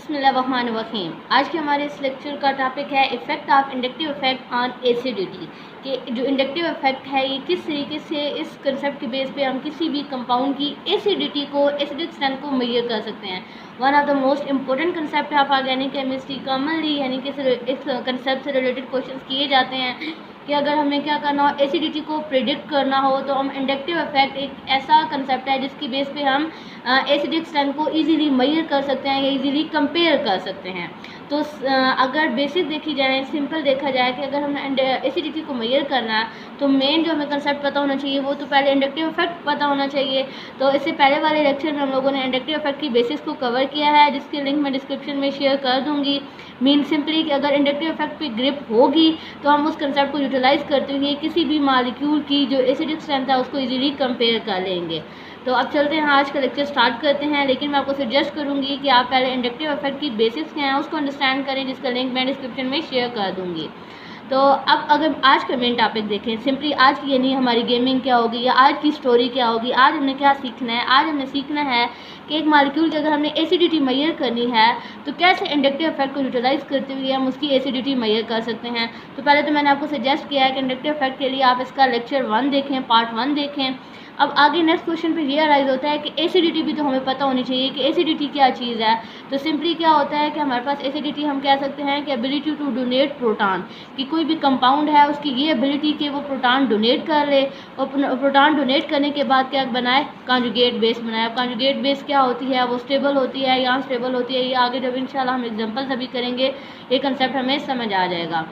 बिस्मिल्लाहिर्रहमानिर्रहीम। आज के हमारे इस लेक्चर का टॉपिक है effect of inductive effect on acidity. कि जो इंडक्टिव इफ़ेक्ट है ये किस तरीके से इस कंसेप्ट के बेस पे हम किसी भी कंपाउंड की एसिडिटी को एसिडिक स्ट्रेंथ को मेजर कर सकते हैं। One of the most important concept of organic chemistry. Commonly यानी कि इस कंसेप्ट से रिलेटेड क्वेश्चन किए जाते हैं कि अगर हमें क्या करना हो, एसिडिटी को प्रिडिक्ट करना हो, तो हम इंडक्टिव इफेक्ट एक ऐसा कंसेप्ट है जिसकी बेस पे हम एसिडिक स्ट्रेंथ को इजीली मेजर कर सकते हैं या इजीली कंपेयर कर सकते हैं। तो अगर बेसिक देखी जाए, सिंपल देखा जाए कि अगर हमें एसिडिटी को मेजर करना है तो मेन जो हमें कंसेप्ट पता होना चाहिए वो तो पहले इंडक्टिव इफेक्ट पता होना चाहिए। तो इससे पहले वाले लेक्चर में हम लोगों ने इंडक्टिव इफेक्ट की बेसिस को कवर किया है, जिसकी लिंक मैं डिस्क्रिप्शन में शेयर कर दूंगी। मीन सिंपली कि अगर इंडक्टिव इफेक्ट पे ग्रिप होगी तो हम उस कंसेप्ट को यूटिलाइज करते हुए किसी भी मॉलिक्यूल की जो एसिडिक स्ट्रेंथ है उसको इजीली कंपेयर कर लेंगे। तो अब चलते हैं, आज का लेक्चर स्टार्ट करते हैं। लेकिन मैं आपको सजेस्ट करूंगी कि आप पहले इंडक्टिव इफेक्ट की बेसिक्स क्या हैं उसको अंडरस्टैंड करें, जिसका लिंक मैं डिस्क्रिप्शन में शेयर कर दूंगी। तो अब अगर आज का मेन टॉपिक देखें, सिंपली आज की यानी हमारी गेमिंग क्या होगी या आज की स्टोरी क्या होगी, आज हमने क्या सीखना है। आज हमने सीखना है कि एक मॉलिक्यूल की अगर हमने एसिडिटी मेजर करनी है तो कैसे इंडक्टिव इफेक्ट को यूटिलाइज करते हुए हम उसकी एसिडिटी मेजर कर सकते हैं। तो पहले तो मैंने आपको सजेस्ट किया है कि इंडक्टिव इफेक्ट के लिए आप इसका लेक्चर 1 देखें, पार्ट 1 देखें। अब आगे नेक्स्ट क्वेश्चन पे ये अराइज होता है कि एसिडिटी भी तो हमें पता होनी चाहिए कि एसिडिटी क्या चीज़ है। तो सिंपली क्या होता है कि हमारे पास एसिडिटी हम कह सकते हैं कि एबिलिटी टू डोनेट प्रोटॉन, कि कोई भी कंपाउंड है उसकी ये एबिलिटी कि वो प्रोटॉन डोनेट कर ले और प्रोटॉन डोनेट करने के बाद क्या बनाए, कॉन्जुगेट बेस बनाए। कॉन्जुगेट बेस क्या होती है, वो स्टेबल होती है या अनस्टेबल होती है, ये आगे जब इंशाल्लाह हम एग्जांपल सभी करेंगे ये कंसेप्ट हमें समझ आ जाएगा।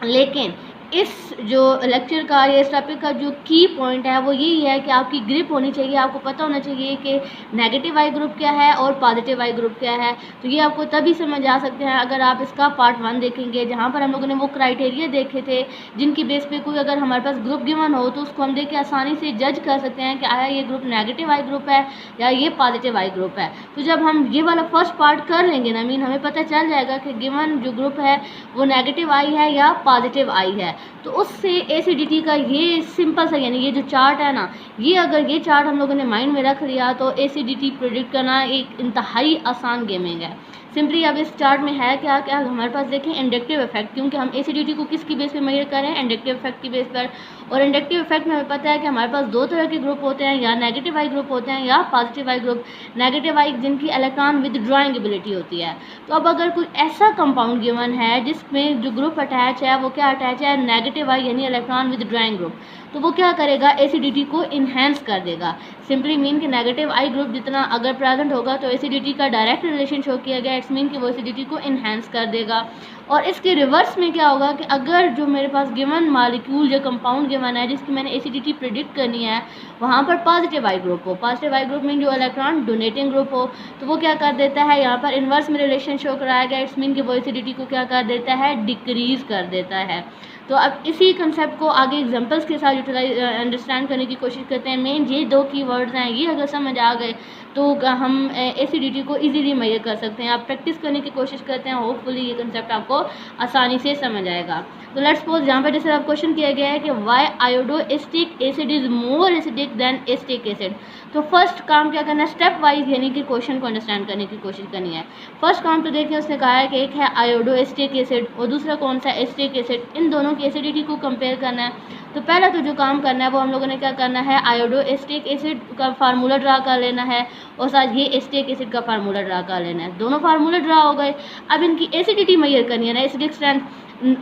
लेकिन इस जो लेक्चर का या इस टॉपिक का जो की पॉइंट है वो यही है कि आपकी ग्रिप होनी चाहिए। आपको पता होना चाहिए कि नेगेटिव आई ग्रुप क्या है और पॉजिटिव आई ग्रुप क्या है। तो ये आपको तभी समझ आ सकते हैं अगर आप इसका पार्ट 1 देखेंगे, जहाँ पर हम लोगों ने वो क्राइटेरिया देखे थे जिनकी बेस पे कोई अगर हमारे पास ग्रुप गिवन हो तो उसको हम देख के आसानी से जज कर सकते हैं कि आया ये ग्रुप नेगेटिव आई ग्रुप है या ये पॉजिटिव आई ग्रुप है। तो जब हम ये वाला फर्स्ट पार्ट कर लेंगे ना, मीन हमें पता चल जाएगा कि गिवन जो ग्रुप है वो नेगेटिव आई है या पॉजिटिव आई है। तो उससे एसिडिटी का ये सिंपल सा यानी ये जो चार्ट है ना, ये अगर ये चार्ट हम लोगों ने माइंड में रख लिया तो एसिडिटी प्रेडिक्ट करना एक इंतहाई आसान गेमिंग है। सिंपली अब इस चार्ट में है क्या क्या हमारे पास देखें, इंडक्टिव इफेक्ट, क्योंकि हम एसिडिटी को किसकी बेस पे मेजर कर रहे हैं, इंडक्टिव इफेक्ट की बेस पर। और इंडक्टिव इफेक्ट में हमें पता है कि हमारे पास दो तरह के ग्रुप होते हैं, या नेगेटिव आई ग्रुप होते हैं या पॉजिटिव आई ग्रुप। नेगेटिव आई जिनकी इलेक्ट्रॉन विदड्रॉइंग एबिलिटी होती है। तो अब अगर कोई ऐसा कंपाउंड गिवन है जिसमें जो ग्रुप अटैच है वो क्या अटैच है, नेगेटिव आई यानी इलेक्ट्रॉन विदड्रॉइंग ग्रुप, तो वो क्या करेगा, एसिडिटी को इन्हेंस कर देगा। सिंपली मीन कि नेगेटिव आई ग्रुप जितना अगर प्रेजेंट होगा तो एसिडिटी का डायरेक्ट रिलेशन शो किया गया, इट्स मीन कि वो एसिडिटी को इन्हेंस कर देगा। और इसके रिवर्स में क्या होगा कि अगर जो मेरे पास गिवन मॉलिक्यूल जो कंपाउंड गिवन है जिसकी मैंने एसिडिटी प्रिडिक्ट करनी है वहाँ पर पॉजिटिव आई ग्रुप हो, पॉजिटिव आई ग्रुप में जो इलेक्ट्रॉन डोनेटिंग ग्रुप हो, तो वो क्या कर देता है, यहाँ पर इन्वर्स में रिलेशन शो कराया गया, इट्स मीन कि वो एसिडिटी को क्या कर देता है, डिक्रीज कर देता है। तो अब इसी कंसेप्ट को आगे एग्जांपल्स के साथ यूटिलाइज अंडरस्टैंड करने की कोशिश करते हैं। मेन ये दो कीवर्ड्स हैं, ये अगर समझ आ गए तो हम एसिडिटी को इजीली मेजर कर सकते हैं। आप प्रैक्टिस करने की कोशिश करते हैं, होपफुली ये कंसेप्ट आपको आसानी से समझ आएगा। तो लेट्स सपोज यहाँ पर जैसे आप क्वेश्चन किया गया है कि why iodo acetic acid is more acidic than acetic acid. तो फर्स्ट काम क्या करना है, स्टेप वाइज यानी कि क्वेश्चन को अंडरस्टैंड करने की कोशिश करनी है। फर्स्ट काम तो देखिए उसने कहा है कि एक है आयोडो एसिटिक एसिड और दूसरा कौन सा, एसिटिक एसिड। इन दोनों की एसिडिटी को कंपेयर करना है। तो पहला तो जो काम करना है वो हम लोगों ने क्या करना है, आयोडो एसिटिक एसिड का फार्मूला ड्रा कर लेना है और साथ ये एसिटिक एसिड का फार्मूला ड्रा कर लेना है। दोनों फार्मूला ड्रा हो गए। अब इनकी एसिडिटी मेजर करनी है ना, एसिडिक स्ट्रेंथ।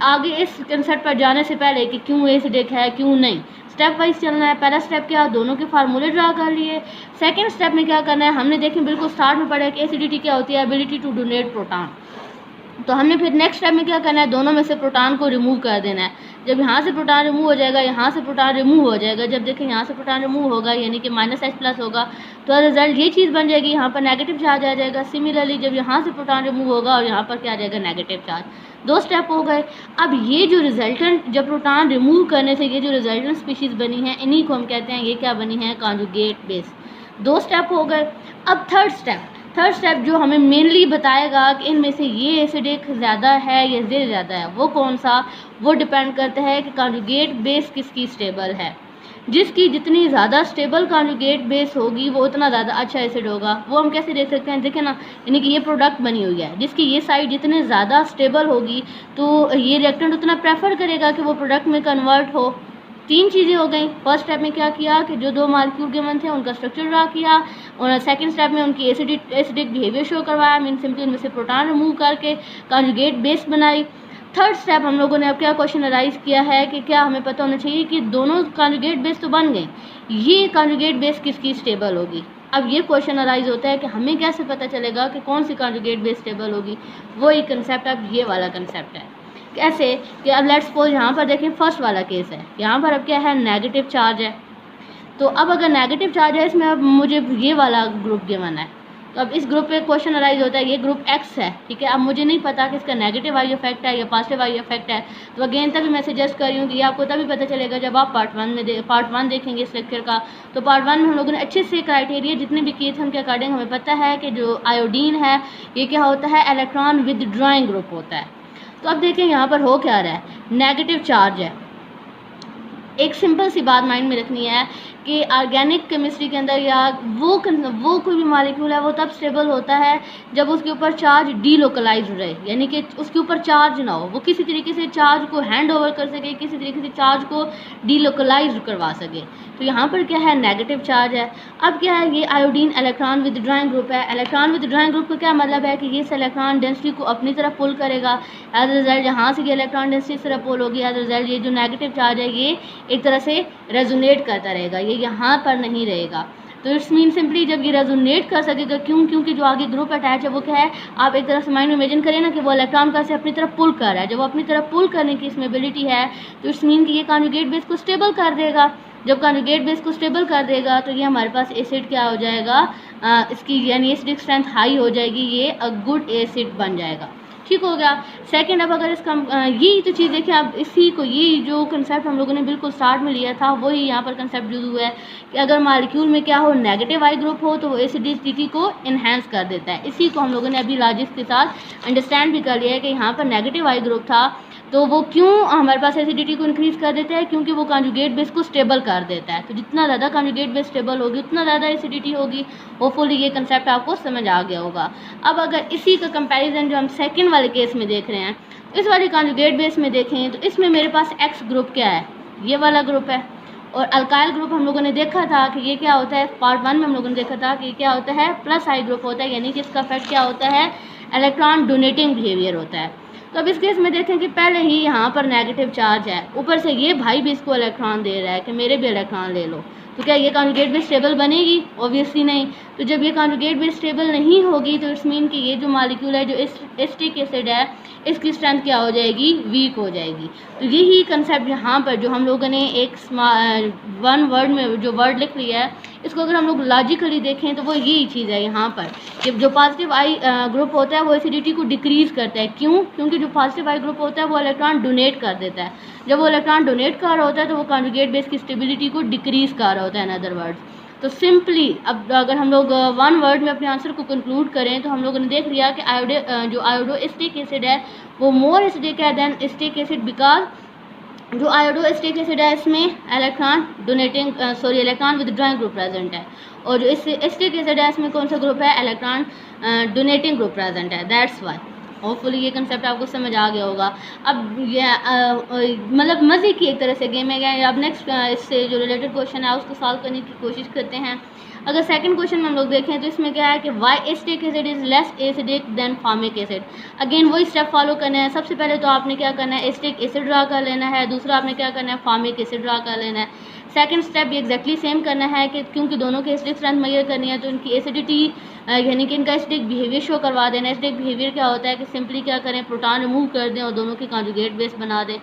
आगे इस कंसेप्ट पर जाने से पहले कि क्यों एसिडिक है क्यों नहीं, स्टेप वाइज चलना है। पहला स्टेप क्या, दोनों के फार्मूले ड्रा कर लिए। सेकंड स्टेप में क्या करना है, हमने देखें बिल्कुल स्टार्ट में पढ़ा है कि एसिडिटी क्या होती है, एबिलिटी टू डोनेट प्रोटॉन। तो हमने फिर नेक्स्ट स्टेप में क्या करना है, दोनों में से प्रोटॉन को रिमूव कर देना है। जब यहाँ से प्रोटॉन रिमूव हो जाएगा, यहाँ से प्रोटॉन रिमूव हो जाएगा, जब देखें यहाँ से प्रोटॉन रिमूव होगा यानी कि -H+ होगा, तो रिजल्ट ये चीज़ बन जाएगी, यहाँ पर नेगेटिव चार्ज आ जाएगा। सिमिलरली जब यहाँ से प्रोटॉन रिमूव होगा और यहाँ पर क्या आ जाएगा, नेगेटिव चार्ज। दो स्टेप हो गए। अब ये जो रिजल्टेंट जब प्रोटॉन रिमूव करने से ये जो रिजल्टेंट स्पीशीज़ बनी है इन्हीं को हम कहते हैं, ये क्या बनी है, कॉन्जुगेट बेस। दो स्टेप हो गए। अब थर्ड स्टेप जो हमें मेनली बताएगा कि इनमें से ये एसिडिक ज़्यादा है या ये ज़्यादा है, वो कौन सा, वो डिपेंड करता है कि कॉन्जुगेट बेस किसकी स्टेबल है। जिसकी जितनी ज़्यादा स्टेबल कॉन्जुगेट बेस होगी वो उतना ज़्यादा अच्छा एसिड होगा। वो हम कैसे देख सकते हैं, देखें ना, यानी कि ये प्रोडक्ट बनी हुई है जिसकी ये साइड जितने ज़्यादा स्टेबल होगी तो ये रिएक्टेंट उतना प्रेफर करेगा कि वो प्रोडक्ट में कन्वर्ट हो। तीन चीज़ें हो गई। फर्स्ट स्टेप में क्या किया कि जो दो मालिक्यूल गिवन थे उनका स्ट्रक्चर ड्रा किया, और सेकंड स्टेप में उनकी एसिडिक बिहेवियर शो करवाया, मीन सिंपली उनमें से प्रोटॉन रिमूव करके कॉन्जुगेट बेस बनाई। थर्ड स्टेप हम लोगों ने अब क्या क्वेश्चन अराइज किया है कि क्या हमें पता होना चाहिए कि दोनों कॉन्जुगेट बेस तो बन गए, ये कॉन्जुगेट बेस किसकी स्टेबल होगी। अब ये क्वेश्चन अराइज होता है कि हमें कैसे पता चलेगा कि कौन सी कॉन्जुगेट बेस स्टेबल होगी। वही कंसेप्ट अब ये वाला कंसेप्ट है। कैसे कि अब लेट्स सपोज यहाँ पर देखें फर्स्ट वाला केस है, यहाँ पर अब क्या है, नेगेटिव चार्ज है। तो अब अगर नेगेटिव चार्ज है इसमें, अब मुझे ये वाला ग्रुप गिवन है, तो अब इस ग्रुप पे क्वेश्चन अराइज होता है, ये ग्रुप एक्स है, ठीक है। अब मुझे नहीं पता कि इसका नेगेटिव आई इफेक्ट है या पॉजिटिव आई इफेक्ट है। तो अगेन तभी मैं सजेस्ट कर रही हूँ कि ये आपको तभी पता चलेगा जब आप पार्ट वन देखेंगे इस लेक्चर का। तो पार्ट वन में हम लोगों ने अच्छे से क्राइटेरिया जितने भी किए थे उनके अकॉर्डिंग हमें पता है कि जो आयोडीन है ये क्या होता है, इलेक्ट्रॉन विदड्रॉइंग ग्रुप होता है। तो अब देखें यहाँ पर हो क्या रहा है, नेगेटिव चार्ज है। एक सिंपल सी बात माइंड में रखनी है कि ऑर्गेनिक केमिस्ट्री के अंदर या वो कोई भी मॉलिक्यूल है वो तब स्टेबल होता है जब उसके ऊपर चार्ज डीलोकलाइज रहे, यानी कि उसके ऊपर चार्ज ना हो, वो किसी तरीके से चार्ज को हैंड ओवर कर सके, किसी तरीके से चार्ज को डीलोकलाइज करवा सके। तो यहाँ पर क्या है, नेगेटिव चार्ज है। अब क्या है, ये आयोडीन इलेक्ट्रॉन विदड्रॉइंग ग्रुप है। इलेक्ट्रॉन विदड्रॉइंग ग्रुप का क्या मतलब है कि ये इस इलेक्ट्रॉन डेंसिटी को अपनी तरफ पुल करेगा। एज अ रिजल्ट यहाँ से ये इलेक्ट्रॉन डेंसिटी इस तरफ पुल होगी, एज अ रिजल्ट ये जो नेगेटिव चार्ज है ये एक तरह से रेजोनेट करता रहेगा, ये यहाँ पर नहीं रहेगा। तो इट्स मीन सिंपली जब ये रेजोनेट कर सकेगा, क्योंकि जो आगे ग्रुप अटैच है वो क्या है, आप एक तरह से माइंड में इमेजिन करें ना कि वो इलेक्ट्रॉन का से अपनी तरफ पुल कर रहा है। जब वो अपनी तरफ पुल करने की इसमें एबिलिटी है तो इट्स मीन कि ये कॉन्जुगेट बेस को स्टेबल कर देगा। जब कॉन्जुगेट बेस को स्टेबल कर देगा तो ये हमारे पास एसिड क्या हो जाएगा, इसकी यानी एसिडिक स्ट्रेंथ हाई हो जाएगी, ये अ गुड एसिड बन जाएगा। ठीक हो गया। सेकंड, अब अगर इसका यही तो चीज़ देखिए, आप इसी को ये जो कंसेप्ट हम लोगों ने बिल्कुल स्टार्ट में लिया था वही यहाँ पर कंसेप्ट यूज हुआ है कि अगर मॉलिक्यूल में क्या हो, नेगेटिव आई ग्रुप हो तो वो एसिडिसिटी को इन्हेंस कर देता है। इसी को हम लोगों ने अभी लॉजिक के साथ अंडरस्टैंड भी कर लिया है कि यहाँ पर नेगेटिव आई ग्रुप था तो वो क्यों हमारे पास एसिडिटी को इंक्रीज़ कर देता है, क्योंकि वो कॉन्जुगेट बेस को स्टेबल कर देता है। तो जितना ज़्यादा कॉन्जुगेट बेस स्टेबल होगी उतना ज़्यादा एसिडिटी होगी। होपफुली ये कंसेप्ट आपको समझ आ गया होगा। अब अगर इसी का कंपैरिजन जो हम सेकंड वाले केस में देख रहे हैं, इस वाले कॉन्जुगेट बेस में देखें तो इसमें मेरे पास एक्स ग्रुप क्या है, ये वाला ग्रुप है। और अल्काइल ग्रुप हम लोगों ने देखा था कि ये क्या होता है, पार्ट वन में हम लोगों ने देखा था कि ये क्या होता है, प्लस आई ग्रुप होता है, यानी कि इसका इफेक्ट क्या होता है, इलेक्ट्रॉन डोनेटिंग बिहेवियर होता है। तो अब इस केस में देखें कि पहले ही यहाँ पर नेगेटिव चार्ज है, ऊपर से ये भाई भी इसको इलेक्ट्रॉन दे रहा है कि मेरे भी इलेक्ट्रॉन ले लो। तो क्या ये कॉन्जुगेट बेस स्टेबल बनेगी? ऑब्वियसली नहीं। तो जब ये कॉन्जुगेट बेस स्टेबल नहीं होगी तो इट्स मीन कि ये जो मॉलिक्यूल है, जो एसिटिक एसिड है, इसकी स्ट्रेंथ क्या हो जाएगी, वीक हो जाएगी। तो यही कंसेप्ट यहाँ पर जो हम लोगों ने एक वन वर्ड में जो वर्ड लिख लिया है, इसको अगर हम लोग लॉजिकली देखें तो वो यही चीज़ है यहाँ पर कि जो पॉजिटिव आई ग्रुप होता है वो एसिडिटी को डिक्रीज़ करता है। क्यों? क्योंकि जो पॉजिटिव आई ग्रुप होता है वो इलेक्ट्रॉन डोनेट कर देता है। जब वो इलेक्ट्रॉन डोनेट कर रहा होता है तो वो कॉन्जुगेट बेस की स्टेबिलिटी को डिक्रीज़ कर रहा होता है, इन अदर वर्ड्स। तो सिंपली अब अगर हम लोग वन वर्ड में अपने आंसर को कंक्लूड करें तो हम लोगों ने देख लिया कि जो आयोडो एसिटिक एसिड है वो मोर एसिडिक है देन एसिटिक एसिड, बिकॉज जो आयोडो एसिटिक एसिड है इसमें इलेक्ट्रॉन विदड्रॉइंग ग्रुप प्रेजेंट है, और जो एसिटिक एसिड है इसमें कौन सा ग्रुप है, इलेक्ट्रॉन डोनेटिंग ग्रुप प्रेजेंट है। That's why. होपफुली ये कंसेप्ट आपको समझ आ गया होगा। अब ये मतलब मज़े की एक तरह से गेम है। अब नेक्स्ट इससे जो रिलेटेड क्वेश्चन है उसको सॉल्व करने की कोशिश करते हैं। अगर सेकंड क्वेश्चन में हम लोग देखें तो इसमें क्या है कि why acetic acid is less acidic than formic acid. Again वही स्टेप फॉलो करना है। सबसे पहले तो आपने क्या करना है, एसिटिक एसिड ड्रा कर लेना है। दूसरा आपने क्या करना है, फॉर्मिक एसिड ड्रा कर लेना है। सेकंड स्टेप भी एग्जैक्टली सेम करना है कि क्योंकि दोनों की एसिडिक स्ट्रेंथ मेजर करनी है तो इनकी एसिडिटी यानी कि इनका एसिडिक बिहेवियर शो करवा देना। एसिडिक बिहेवियर क्या होता है कि सिंपली क्या करें, प्रोटॉन रिमूव कर दें और दोनों की कॉन्जुगेट बेस बना दें।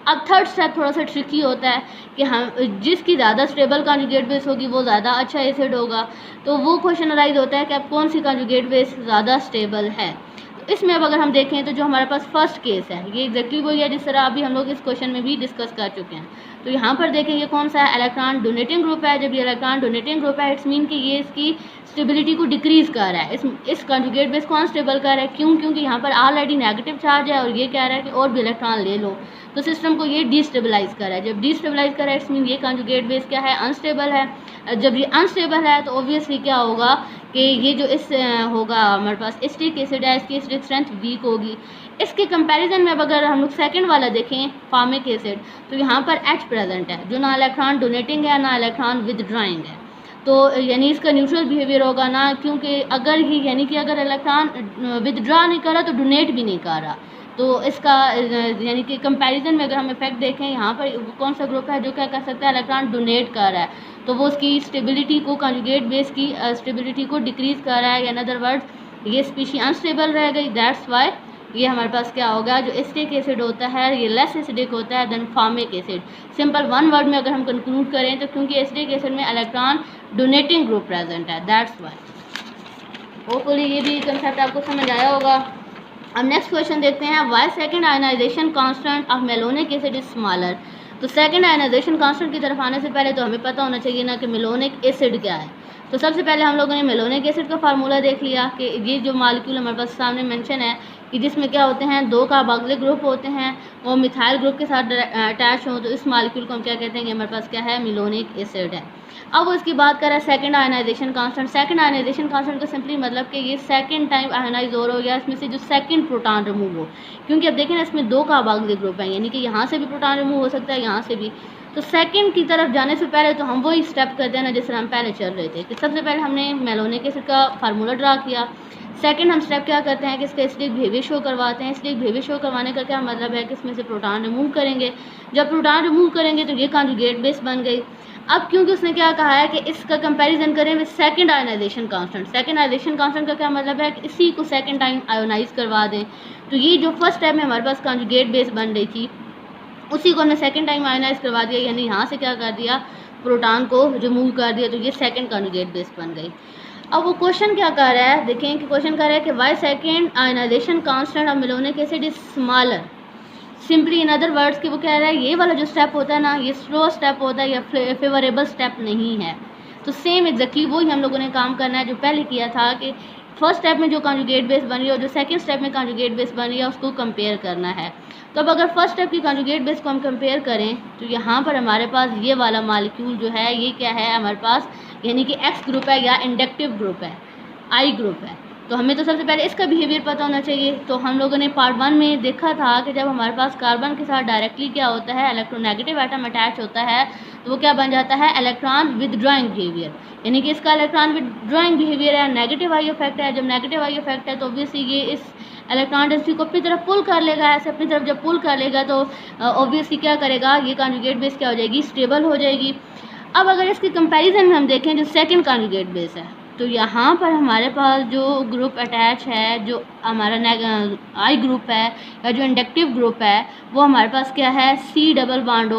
अब थर्ड स्टेप थोड़ा सा ट्रिकी होता है कि हम जिसकी ज़्यादा स्टेबल कॉन्जुगेट बेस होगी वो ज़्यादा अच्छा एसिड होगा। होगा। तो वो क्वेश्चन अराइज होता है कि अब कौन सी कंजुगेट बेस ज़्यादा स्टेबल है। तो इसमें अब अगर हम देखें तो जो हमारे पास फर्स्ट केस है ये एग्जैक्टली वही है जिस तरह अभी हम लोग इस क्वेश्चन में भी डिस्कस कर चुके हैं। तो यहाँ पर देखें ये कौन सा है, इलेक्ट्रॉन डोनेटिंग ग्रुप है। जब ये इलेक्ट्रॉन डोनेटिंग ग्रुप है इट्स मीन कि ये इसकी स्टेबिलिटी को डिक्रीज़ कर रहा है, इस कंजुगेट बेस को अनस्टेबल कर रहा है। क्यों? क्योंकि यहाँ पर ऑलरेडी नेगेटिव चार्ज है और ये कह रहा है कि और भी इलेक्ट्रॉन ले लो, तो सिस्टम को ये डिस्टेबलाइज कर रहा है। जब डिस्टेबलाइज कर रहा है इट्स मीन ये कंजुगेट बेस क्या है, अनस्टेबल है। जब ये अनस्टेबल है तो ऑब्वियसली क्या होगा कि ये जो इस होगा हमारे पास एसिटिक एसिड है, इसकी एसिडिक स्ट्रेंथ वीक होगी। इसके कंपैरिजन में अब अगर हम लोग सेकंड वाला देखें फॉर्मिक एसिड, तो यहाँ पर H प्रेजेंट है जो ना इलेक्ट्रॉन डोनेटिंग है ना इलेक्ट्रॉन विदड्रॉइंग है। तो यानी इसका न्यूट्रल बिहेवियर होगा ना, क्योंकि अगर ये यानी कि अगर इलेक्ट्रॉन विदड्रॉ नहीं कर रहा तो डोनेट भी नहीं कर रहा। तो इसका यानी कि कंपैरिजन में अगर हम इफेक्ट देखें यहाँ पर कौन सा ग्रुप है जो क्या कर सकता है, इलेक्ट्रॉन डोनेट कर रहा है, तो वो उसकी स्टेबिलिटी को कंजुगेट बेस की स्टेबिलिटी को डिक्रीज़ कर रहा है। इन अदर वर्ड्स ये स्पीशी अनस्टेबल रह गई। दैट्स वाई ये हमारे पास क्या होगा, जो एसिटिक एसिड होता है ये लेस एसिडिक होता है than formic acid. Simple one word में अगर हम कंक्लूड करें तो क्योंकि एसिटिक एसिड में इलेक्ट्रॉन डोनेटिंग ग्रुप प्रेजेंट है, दैट्स वाई। होपफुली ये भी कंसेप्ट आपको समझ आया होगा। अब नेक्स्ट क्वेश्चन देखते हैं, why second ionization constant of malonic acid is smaller. तो सेकंड आयनाइजेशन कांस्टेंट की तरफ आने से पहले तो हमें पता होना चाहिए ना कि मेलोनिक एसिड क्या है। तो सबसे पहले हम लोगों ने मेलोनिक एसिड का फार्मूला देख लिया कि ये जो मॉलिक्यूल हमारे पास सामने मेंशन है कि जिसमें क्या होते हैं, दो कार्बोक्सिलिक ग्रुप होते हैं और मिथाइल ग्रुप के साथ अटैच हो, तो इस मॉलिक्यूल को हम क्या कहते हैं, हमारे पास क्या है, मेलोनिक एसिड है। अब वो इसकी बात कर रहा है second ionization constant. Second ionization constant का सिंपली मतलब कि ये सेकंड टाइम आयनाइज हो या इसमें से जो सेकंड प्रोटॉन रिमूव हो, क्योंकि अब देखें ना इसमें दो कार्बोक्सिलिक ग्रुप हैं, यानी कि यहाँ से भी प्रोटॉन रिमूव हो सकता है, यहाँ से भी। तो सेकंड की तरफ जाने से पहले तो हम वही स्टेप करते हैं ना जिस तरह हम पहले चल रहे थे कि सबसे पहले हमने मेलोनिक एसिड का फार्मूला ड्रा किया। सेकंड हम स्टेप क्या करते हैं कि इसका एसिडिक बिहेवियर शो करवाते हैं। एसिडिक बिहेवियर शो करवाने का क्या मतलब है कि इसमें से प्रोटॉन रिमूव करेंगे। जब प्रोटॉन रिमूव करेंगे तो ये कंजुगेट बेस बन गई। अब क्योंकि उसने क्या कहा है कि इसका कंपैरिजन करें with second ionization constant. Second ionization constant का क्या मतलब है कि इसी को सेकंड टाइम आयोनाइज करवा दें। तो ये जो फर्स्ट स्टेप में हमारे पास कंजुगेट बेस बन रही थी उसी को हमने सेकंड टाइम आयोनाइज करवा दिया, यानी यहाँ से क्या कर दिया, प्रोटॉन को रिमूव कर दिया, तो ये सेकंड कंजुगेट बेस बन गई। अब वो क्वेश्चन क्या कर रहा है, देखें कि क्वेश्चन कर रहा है कि why second ionization constant of malonic acid is smaller. Simply in other words कि वो कह रहा है ये वाला जो स्टेप होता है ना, ये स्लो स्टेप होता है या फेवरेबल स्टेप नहीं है। तो सेम एग्जैक्टली वही हम लोगों ने काम करना है जो पहले किया था कि फर्स्ट स्टेप में जो कंजुगेट बेस बन रही है और जो सेकंड स्टेप में कंजुगेट बेस बन रही है उसको कंपेयर करना है। तो अब अगर फर्स्ट स्टेप की कंजुगेट बेस को हम कंपेयर करें तो यहाँ पर हमारे पास ये वाला मॉलिक्यूल जो है ये क्या है हमारे पास, यानी कि एक्स ग्रुप है या इंडक्टिव ग्रुप है, आई ग्रुप है। तो हमें तो सबसे पहले इसका बिहेवियर पता होना चाहिए। तो हम लोगों ने पार्ट 1 में देखा था कि जब हमारे पास कार्बन के साथ डायरेक्टली क्या होता है, इलेक्ट्रोनेगेटिव एटम अटैच होता है तो वो क्या बन जाता है, इलेक्ट्रॉन विदड्रॉइंग बिहेवियर, यानी कि इसका इलेक्ट्रॉन विदड्रॉइंग बिहेवियर है, नेगेटिव आई इफेक्ट है। जब नेगेटिव आई इफेक्ट है तो ऑब्वियसली ये इस इलेक्ट्रॉन डेंसिटी को अपनी तरफ पुल कर लेगा, ऐसे अपनी तरफ जब पुल कर लेगा तो ऑब्वियसली क्या करेगा, ये कंजुगेट बेस क्या हो जाएगी, स्टेबल हो जाएगी। अब अगर इसके कंपैरिजन में हम देखें जो सेकंड कंजुगेट बेस है, तो यहाँ पर हमारे पास जो ग्रुप अटैच है, जो हमारा आई ग्रुप है या जो इंडक्टिव ग्रुप है, वो हमारे पास क्या है, C double bond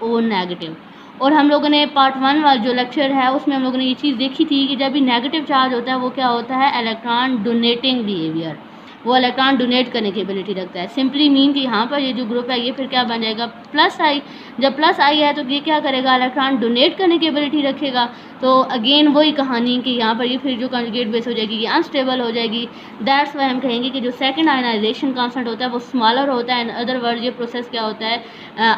O negative. और हम लोगों ने पार्ट 1 वाला जो लेक्चर है उसमें हम लोगों ने ये चीज़ देखी थी कि जब भी नेगेटिव चार्ज होता है वो क्या होता है, इलेक्ट्रॉन डोनेटिंग बिहेवियर, वो इलेक्ट्रॉन डोनेट करने की एबिलिटी रखता है। सिंपली मीन कि यहाँ पर ये जो ग्रुप है ये फिर क्या बन जाएगा, प्लस आई। जब प्लस आई है तो ये क्या करेगा, इलेक्ट्रॉन डोनेट करने की एबिलिटी रखेगा। तो अगेन वही कहानी कि यहाँ पर ये फिर जो कंजुगेट बेस हो जाएगी ये अनस्टेबल हो जाएगी। दैट्स वाई हम कहेंगे कि जो सेकंड आयनाइजेशन कांस्टेंट होता है वो स्मॉलर होता है। इन अदर वर्ड ये प्रोसेस क्या होता है,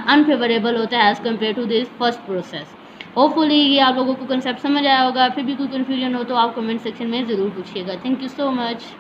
अनफेवरेबल होता है as compare to this first process. Hopefully ये आप लोगों को कंसेप्ट समझ आया होगा। फिर भी कोई कन्फ्यूजन हो तो आप कमेंट सेक्शन में ज़रूर पूछिएगा। Thank you so much.